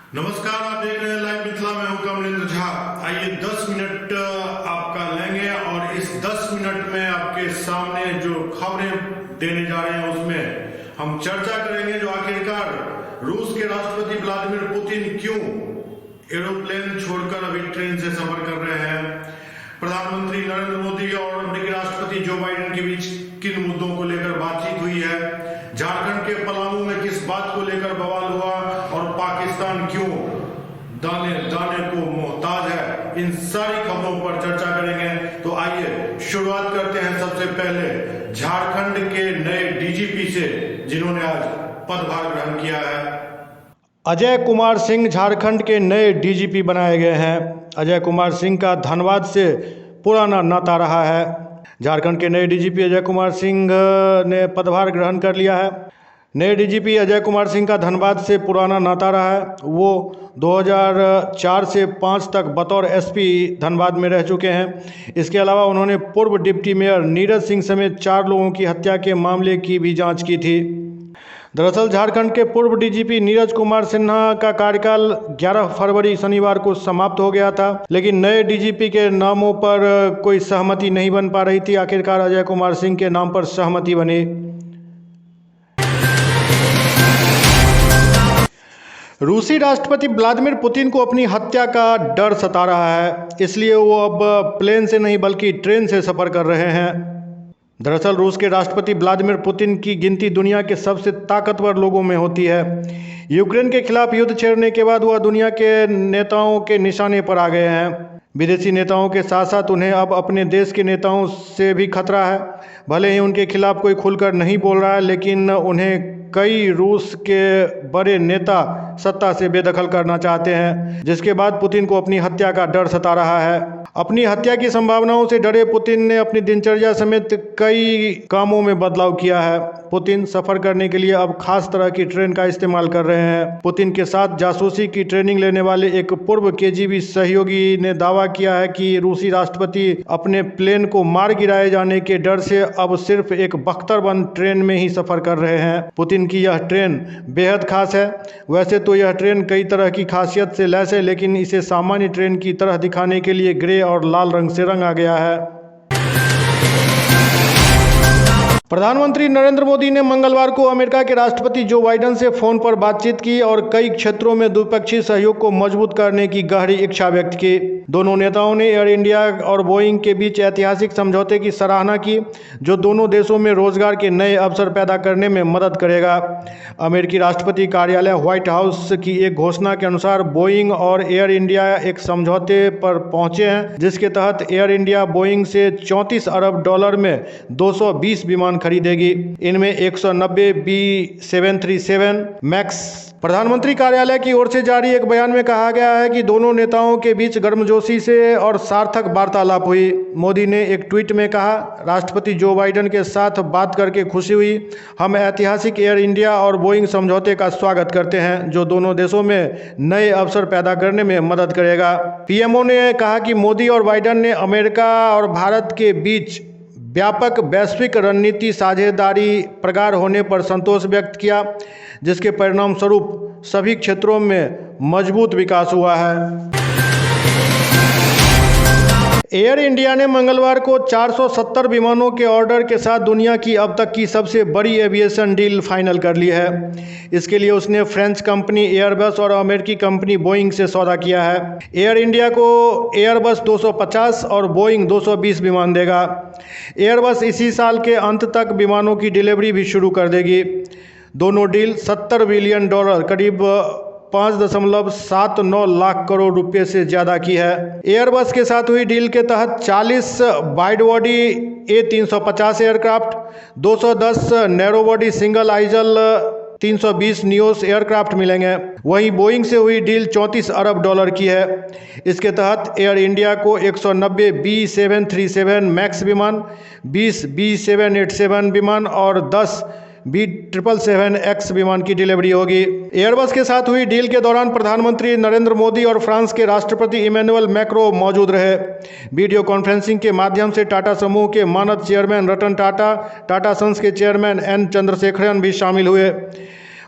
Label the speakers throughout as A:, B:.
A: नमस्कार, आप देख रहे हैं लाइव मिथिला में। हूं कमलेंद्र झा। आइए 10 मिनट आपका लेंगे और इस 10 मिनट में आपके सामने जो खबरें देने जा रहे हैं उसमें हम चर्चा करेंगे जो आखिरकार रूस के राष्ट्रपति व्लादिमीर पुतिन क्यों एरोप्लेन छोड़कर अभी ट्रेन से सफर कर रहे हैं, प्रधानमंत्री नरेंद्र मोदी और अमेरिकी राष्ट्रपति जो बाइडेन के बीच किन मुद्दों को लेकर बातचीत हुई है, झारखंड के पलामू में किस बात को लेकर बवाल हुआ और पाकिस्तान क्यों दाने दाने को मोहताज है, इन सारी खबरों पर चर्चा करेंगे। तो आइए शुरुआत करते हैं सबसे पहले झारखंड के नए डीजीपी से, जिन्होंने आज पदभार ग्रहण किया है।
B: अजय कुमार सिंह झारखंड के नए डीजीपी बनाए गए हैं। अजय कुमार सिंह का धनबाद से पुराना नाता रहा है। झारखंड के नए डीजीपी अजय कुमार सिंह ने पदभार ग्रहण कर लिया है। नए डीजीपी अजय कुमार सिंह का धनबाद से पुराना नाता रहा है। वो 2004 से 5 तक बतौर एसपी धनबाद में रह चुके हैं। इसके अलावा उन्होंने पूर्व डिप्टी मेयर नीरज सिंह समेत 4 लोगों की हत्या के मामले की भी जांच की थी। दरअसल झारखंड के पूर्व डीजीपी नीरज कुमार सिन्हा का कार्यकाल 11 फरवरी शनिवार को समाप्त हो गया था, लेकिन नए डीजीपी के नामों पर कोई सहमति नहीं बन पा रही थी। आखिरकार अजय कुमार सिंह के नाम पर सहमति बनी। रूसी राष्ट्रपति व्लादिमीर पुतिन को अपनी हत्या का डर सता रहा है, इसलिए वो अब प्लेन से नहीं बल्कि ट्रेन से सफर कर रहे हैं। दरअसल रूस के राष्ट्रपति व्लादिमीर पुतिन की गिनती दुनिया के सबसे ताकतवर लोगों में होती है। यूक्रेन के खिलाफ युद्ध छेड़ने के बाद वह दुनिया के नेताओं के निशाने पर आ गए हैं। विदेशी नेताओं के साथ साथ उन्हें अब अपने देश के नेताओं से भी खतरा है। भले ही उनके खिलाफ कोई खुलकर नहीं बोल रहा है, लेकिन उन्हें कई रूस के बड़े नेता सत्ता से बेदखल करना चाहते हैं, जिसके बाद पुतिन को अपनी हत्या का डर सता रहा है। अपनी हत्या की संभावनाओं से डरे पुतिन ने अपनी दिनचर्या समेत कई कामों में बदलाव किया है। पुतिन सफर करने के लिए अब खास तरह की ट्रेन का इस्तेमाल कर रहे हैं। पुतिन के साथ जासूसी की ट्रेनिंग लेने वाले एक पूर्व केजीबी सहयोगी ने दावा किया है कि रूसी राष्ट्रपति अपने प्लेन को मार गिराए जाने के डर से अब सिर्फ एक बख्तरबंद ट्रेन में ही सफर कर रहे हैं। पुतिन की यह ट्रेन बेहद खास है। वैसे तो यह ट्रेन कई तरह की खासियत से लैस है, लेकिन इसे सामान्य ट्रेन की तरह दिखाने के लिए ग्रे और लाल रंग से रंगा गया है। प्रधानमंत्री नरेंद्र मोदी ने मंगलवार को अमेरिका के राष्ट्रपति जो बाइडेन से फोन पर बातचीत की और कई क्षेत्रों में द्विपक्षीय सहयोग को मजबूत करने की गहरी इच्छा व्यक्त की। दोनों नेताओं ने एयर इंडिया और बोइंग के बीच ऐतिहासिक समझौते की सराहना की, जो दोनों देशों में रोजगार के नए अवसर पैदा करने में मदद करेगा। अमेरिकी राष्ट्रपति कार्यालय व्हाइट हाउस की एक घोषणा के अनुसार बोइंग और एयर इंडिया एक समझौते पर पहुंचे हैं, जिसके तहत एयर इंडिया बोइंग से $34 अरब में 220 विमान खरीदेगी। इनमें 190 B737 मैक्स। प्रधानमंत्री कार्यालय की ओर से जारी एक बयान में कहा गया है कि दोनों नेताओं के बीच गर्मजोशी से और सार्थक वार्तालाप हुई। मोदी ने एक ट्वीट में कहा, राष्ट्रपति जो बाइडेन के साथ बात करके खुशी हुई। हम ऐतिहासिक एयर इंडिया और बोइंग समझौते का स्वागत करते हैं, जो दोनों देशों में नए अवसर पैदा करने में मदद करेगा। पीएमओ ने कहा कि मोदी और बाइडेन ने अमेरिका और भारत के बीच व्यापक वैश्विक रणनीति साझेदारी प्रगाढ़ होने पर संतोष व्यक्त किया, जिसके परिणाम स्वरूप सभी क्षेत्रों में मजबूत विकास हुआ है। एयर इंडिया ने मंगलवार को 470 विमानों के ऑर्डर के साथ दुनिया की अब तक की सबसे बड़ी एविएशन डील फाइनल कर ली है। इसके लिए उसने फ्रेंच कंपनी एयरबस और अमेरिकी कंपनी बोइंग से सौदा किया है। एयर इंडिया को एयरबस 250 और बोइंग 220 विमान देगा। एयरबस इसी साल के अंत तक विमानों की डिलीवरी भी शुरू कर देगी। दोनों डील $70 बिलियन करीब 5.79 लाख करोड़ रुपए से ज़्यादा की है। एयरबस के साथ हुई डील के तहत 40 wide body A350 aircraft, 210 narrow body single Aizawl 320 Nios aircraft मिलेंगे। वहीं बोइंग से हुई डील $34 अरब की है। इसके तहत एयर इंडिया को 190 B737 मैक्स विमान, 20 B787 विमान और 10 B777X विमान की डिलीवरी होगी। एयरबस के साथ हुई डील के दौरान प्रधानमंत्री नरेंद्र मोदी और फ्रांस के राष्ट्रपति इमैनुअल मैक्रों मौजूद रहे। वीडियो कॉन्फ्रेंसिंग के माध्यम से टाटा समूह के मानद चेयरमैन रतन टाटा, टाटा सन्स के चेयरमैन एन चंद्रशेखरन भी शामिल हुए।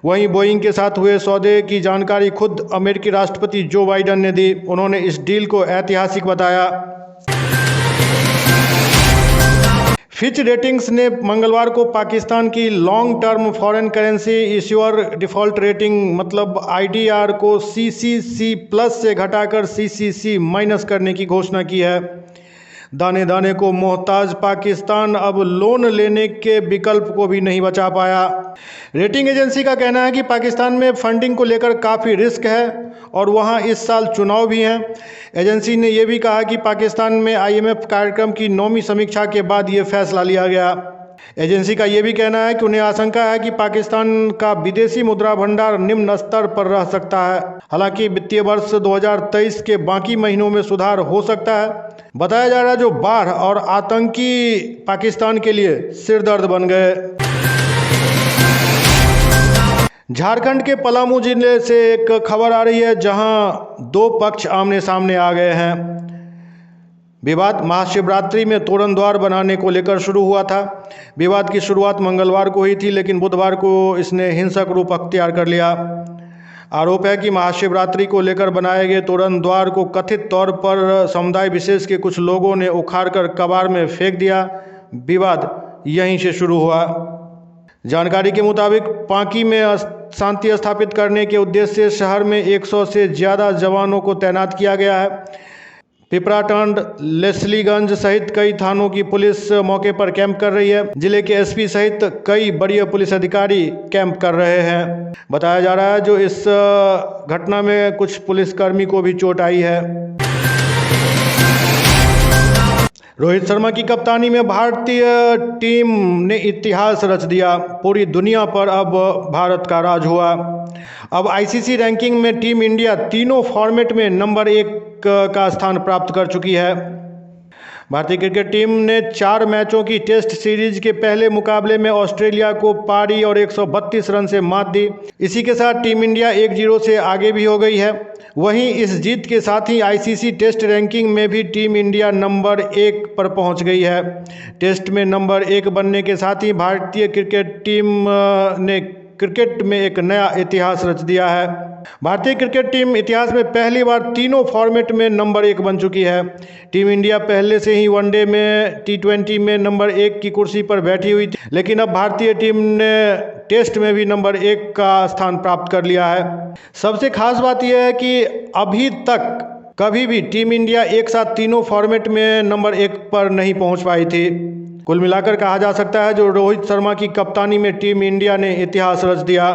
B: वहीं बोइंग के साथ हुए सौदे की जानकारी खुद अमेरिकी राष्ट्रपति जो बाइडेन ने दी। उन्होंने इस डील को ऐतिहासिक बताया। फिच रेटिंग्स ने मंगलवार को पाकिस्तान की long term foreign currency issuer default rating मतलब आईडीआर को सीसीसी प्लस से घटाकर सीसीसी माइनस करने की घोषणा की है। दाने दाने को मोहताज पाकिस्तान अब लोन लेने के विकल्प को भी नहीं बचा पाया। रेटिंग एजेंसी का कहना है कि पाकिस्तान में फंडिंग को लेकर काफ़ी रिस्क है और वहां इस साल चुनाव भी हैं। एजेंसी ने यह भी कहा कि पाकिस्तान में आईएमएफ कार्यक्रम की 9वीं समीक्षा के बाद ये फैसला लिया गया। एजेंसी का यह भी कहना है कि उन्हें आशंका है कि पाकिस्तान का विदेशी मुद्रा भंडार निम्न स्तर पर रह सकता है। हालांकि वित्तीय वर्ष 2023 के बाकी महीनों में सुधार हो सकता है। बताया जा रहा है जो बाढ़ और आतंकी पाकिस्तान के लिए सिरदर्द बन गए। झारखंड के पलामू जिले से एक खबर आ रही है जहां दो पक्ष आमने सामने आ गए हैं। विवाद महाशिवरात्रि में तोरण द्वार बनाने को लेकर शुरू हुआ था। विवाद की शुरुआत मंगलवार को हुई थी, लेकिन बुधवार को इसने हिंसक रूप अख्तियार कर लिया। आरोप है कि महाशिवरात्रि को लेकर बनाए गए तोरण द्वार को कथित तौर पर समुदाय विशेष के कुछ लोगों ने उखाड़कर कबाड़ में फेंक दिया। विवाद यहीं से शुरू हुआ। जानकारी के मुताबिक पांकी में शांति स्थापित करने के उद्देश्य से शहर में 100 से ज़्यादा जवानों को तैनात किया गया है। पिपराटांड, लेस्लीगंज सहित कई थानों की पुलिस मौके पर कैंप कर रही है। जिले के एसपी सहित कई बड़े पुलिस अधिकारी कैंप कर रहे हैं। बताया जा रहा है जो इस घटना में कुछ पुलिसकर्मी को भी चोट आई है। रोहित शर्मा की कप्तानी में भारतीय टीम ने इतिहास रच दिया। पूरी दुनिया पर अब भारत का राज हुआ। अब आईसीसी रैंकिंग में टीम इंडिया तीनों फॉर्मेट में नंबर 1 का स्थान प्राप्त कर चुकी है। भारतीय क्रिकेट टीम ने 4 मैचों की टेस्ट सीरीज के पहले मुकाबले में ऑस्ट्रेलिया को पारी और 132 रन से मात दी। इसी के साथ टीम इंडिया 1-0 से आगे भी हो गई है। वहीं इस जीत के साथ ही आईसीसी टेस्ट रैंकिंग में भी टीम इंडिया नंबर 1 पर पहुंच गई है। टेस्ट में नंबर 1 बनने के साथ ही भारतीय क्रिकेट टीम ने क्रिकेट में एक नया इतिहास रच दिया है। भारतीय क्रिकेट टीम इतिहास में पहली बार तीनों फॉर्मेट में नंबर 1 बन चुकी है। टीम इंडिया पहले से ही वनडे में T20 में नंबर 1 की कुर्सी पर बैठी हुई थी, लेकिन अब भारतीय टीम ने टेस्ट में भी नंबर 1 का स्थान प्राप्त कर लिया है। सबसे खास बात यह है कि अभी तक कभी भी टीम इंडिया एक साथ तीनों फॉर्मेट में नंबर 1 पर नहीं पहुंच पाई थी। कुल मिलाकर कहा जा सकता है जो रोहित शर्मा की कप्तानी में टीम इंडिया ने इतिहास रच दिया।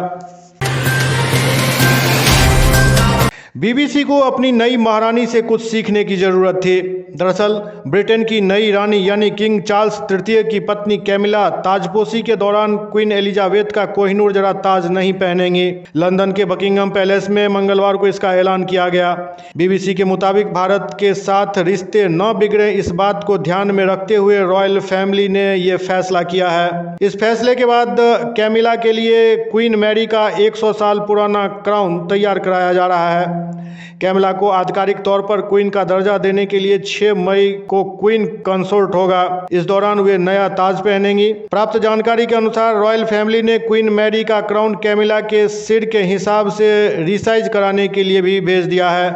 B: बीबीसी को अपनी नई महारानी से कुछ सीखने की जरूरत थी। दरअसल ब्रिटेन की नई रानी यानी किंग चार्ल्स तृतीय की पत्नी कैमिला ताजपोशी के दौरान क्वीन एलिजाबेथ का कोहिनूर जरा ताज नहीं पहनेंगी। लंदन के बकिंगम पैलेस में मंगलवार को इसका ऐलान किया गया। बीबीसी के मुताबिक भारत के साथ रिश्ते न बिगड़े, इस बात को ध्यान में रखते हुए रॉयल फैमिली ने ये फैसला किया है। इस फैसले के बाद कैमिला के लिए क्वीन मैरी का 100 साल पुराना क्राउन तैयार कराया जा रहा है। कैमिला को आधिकारिक तौर पर क्वीन का दर्जा देने के लिए 6 मई को क्वीन कंसोर्ट होगा। इस दौरान वे नया ताज पहनेंगी। प्राप्त जानकारी के अनुसार रॉयल फैमिली ने क्वीन मैरी का क्राउन कैमिला के सिर के हिसाब से रिसाइज कराने के लिए भी भेज दिया है।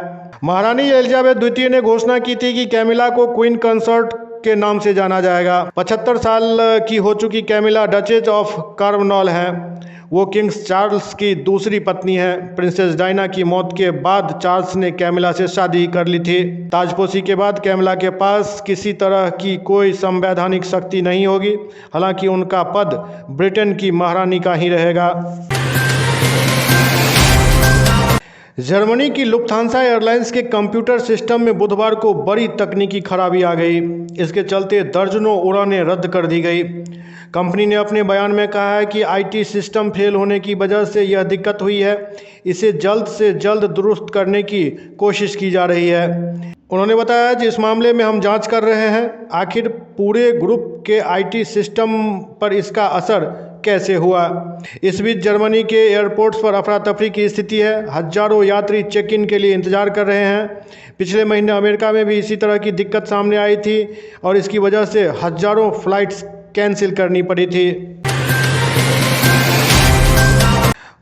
B: महारानी एलिजाबेथ द्वितीय ने घोषणा की थी कि कैमिला को क्वीन कंसोर्ट के नाम से जाना जाएगा। 75 साल की हो चुकी कैमिला डचेज ऑफ कार्वनॉल हैं। वो किंग्स चार्ल्स की दूसरी पत्नी है। प्रिंसेस डायना की मौत के बाद चार्ल्स ने कैमिला से शादी कर ली थी। ताजपोशी के बाद कैमिला के पास किसी तरह की कोई संवैधानिक शक्ति नहीं होगी। हालांकि उनका पद ब्रिटेन की महारानी का ही रहेगा। जर्मनी की लुफ्थांसा एयरलाइंस के कंप्यूटर सिस्टम में बुधवार को बड़ी तकनीकी खराबी आ गई। इसके चलते दर्जनों उड़ानें रद्द कर दी गई। कंपनी ने अपने बयान में कहा है कि आईटी सिस्टम फेल होने की वजह से यह दिक्कत हुई है। इसे जल्द से जल्द दुरुस्त करने की कोशिश की जा रही है। उन्होंने बताया कि इस मामले में हम जांच कर रहे हैं आखिर पूरे ग्रुप के आईटी सिस्टम पर इसका असर कैसे हुआ। इस बीच जर्मनी के एयरपोर्ट्स पर अफरा तफरी की स्थिति है। हजारों यात्री चेक इन के लिए इंतजार कर रहे हैं। पिछले महीने अमेरिका में भी इसी तरह की दिक्कत सामने आई थी और इसकी वजह से हजारों फ्लाइट्स कैंसिल करनी पड़ी थी।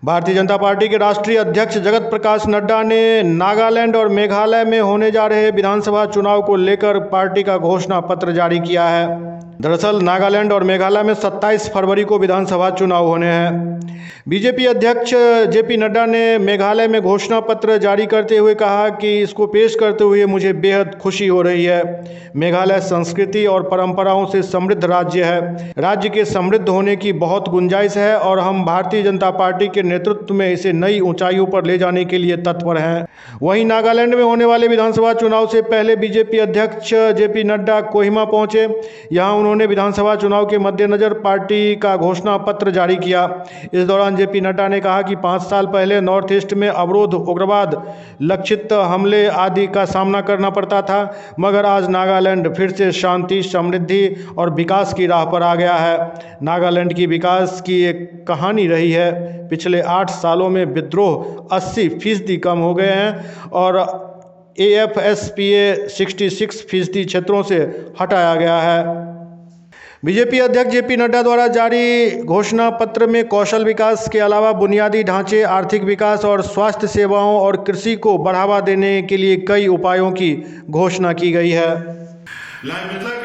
B: भारतीय जनता पार्टी के राष्ट्रीय अध्यक्ष जगत प्रकाश नड्डा ने नागालैंड और मेघालय में होने जा रहे विधानसभा चुनाव को लेकर पार्टी का घोषणा पत्र जारी किया है। दरअसल नागालैंड और मेघालय में 27 फरवरी को विधानसभा चुनाव होने हैं। बीजेपी अध्यक्ष जेपी नड्डा ने मेघालय में घोषणा पत्र जारी करते हुए कहा कि इसको पेश करते हुए मुझे बेहद खुशी हो रही है। मेघालय संस्कृति और परंपराओं से समृद्ध राज्य है। राज्य के समृद्ध होने की बहुत गुंजाइश है और हम भारतीय जनता पार्टी के नेतृत्व में इसे नई ऊंचाइयों पर ले जाने के लिए तत्पर हैं। वहीं नागालैंड में होने वाले विधानसभा चुनाव से पहले बीजेपी अध्यक्ष जेपी नड्डा कोहिमा पहुंचे। यहां उन्होंने विधानसभा चुनाव के मद्देनजर पार्टी का घोषणा पत्र जारी किया। इस दौरान जेपी नड्डा ने कहा कि 5 साल पहले नॉर्थ ईस्ट में अवरोध, उग्रवाद, लक्षित हमले आदि का सामना करना पड़ता था, मगर आज नागालैंड फिर से शांति, समृद्धि और विकास की राह पर आ गया है। नागालैंड की विकास की एक कहानी रही है। पिछले 8 सालों में विद्रोह 80% कम हो गए हैं और AFSPA 66% क्षेत्रों से हटाया गया है। बीजेपी अध्यक्ष जेपी नड्डा द्वारा जारी घोषणा पत्र में कौशल विकास के अलावा बुनियादी ढांचे, आर्थिक विकास और स्वास्थ्य सेवाओं और कृषि को बढ़ावा देने के लिए कई उपायों की घोषणा की गई है।
A: लाइव